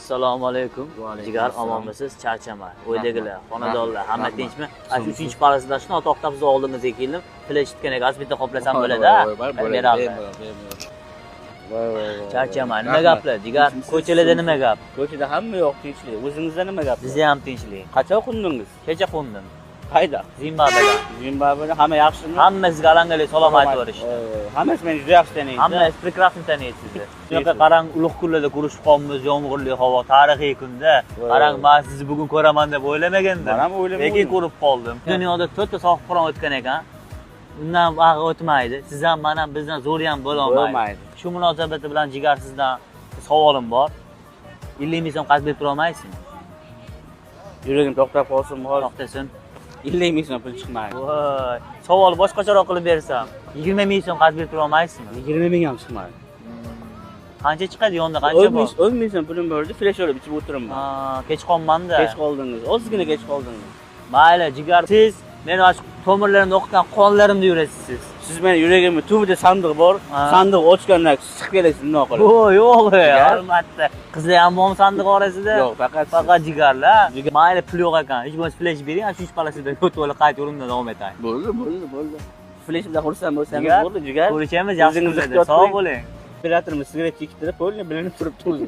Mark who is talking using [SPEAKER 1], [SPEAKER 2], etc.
[SPEAKER 1] Assalomu alaykum. Jigar, omonmisiz? Charchama. O'ydagilar, xonadonlar, hamma tinchmi? Shu 3-palasida shuni to'xtab biz oldingizga keldim. Flash tutgan ekan, bitta qoplasam bo'ladi-a? Beramiz. Charchama. Nima gaplar? Jigar, ko'chalarda nima gap?
[SPEAKER 2] Ko'chada hamma yo'q, tinchlik. O'zingizda nima gap?
[SPEAKER 1] Bizda ham tinchlik.
[SPEAKER 2] Qachon qo'ndingiz?
[SPEAKER 1] Kecha qo'ndim.
[SPEAKER 2] Qayda?
[SPEAKER 1] Zimbabveda.
[SPEAKER 2] Zimbabveda hamma yaxshimi?
[SPEAKER 1] Hamma sizga alangalik salom aytib berishdi.
[SPEAKER 2] Hammasi meni juda yaxshi taniydi.
[SPEAKER 1] Hamma prekrasni taniydi sizni. Shunaqa qarang, ulug' kunlarda ko'rishib qolamiz, yomg'irli havo, tarixiy kunda. Qarang, men sizni bugun ko'raman deb o'ylamagandim.
[SPEAKER 2] Men ham o'ylamadim.
[SPEAKER 1] Lekin ko'rib qoldim. Dunyoda 4 ta sohibqiron o'tgan ekan. Undan vaqt o'tmaydi. Siz ham, men ham bizdan zo'r ham bo'la olmaydi. Shu munosabati bilan Jigar sizdan savolim bor. 50 ming so'm qazib berib tura olmaysizmi?
[SPEAKER 2] Yuragim to'xtab qolsin,
[SPEAKER 1] To'xtasin.
[SPEAKER 2] 50 ming so'm pul chiqmaydi.
[SPEAKER 1] Voy, savol boshqacharoq qilib bersam, 20 ming so'm qazib berib tura olmaysizmi?
[SPEAKER 2] 20 ming ham chiqmaydi.
[SPEAKER 1] Qancha chiqadi yonda, qancha bor?
[SPEAKER 2] 10 ming so'm pulim bor edi, flash olib ichib o'tiraman.
[SPEAKER 1] Kech qolmanda.
[SPEAKER 2] Kech qoldingiz. Ozgina kech qoldingiz.
[SPEAKER 1] Mayli, Jigar, siz meni tomirlarimni o'qigan qonlarimda yurasiz.
[SPEAKER 2] Siz meni yuragimda tubida sandiq bor. Sandiq ochgandan chiqib kelasiz nima qilib?
[SPEAKER 1] Yo'q, albatta. Qizlar ham bor sandiq orasida?
[SPEAKER 2] Yo'q, faqat
[SPEAKER 1] Jigarlar. Mayli, pul yo'q ekan. Hech bo'lmasa flash bering, shu 3 palasida o'tib olib qayta o'rindan davom etay.
[SPEAKER 2] Bo'ldi. Flashimda xursand bo'lsangiz bo'ldi, Jigar.
[SPEAKER 1] Ko'rishamiz, yaxshi. Sog' bo'ling.
[SPEAKER 2] Operatorimiz sigaret chekibdi, polni bilinib turibdi o'zi.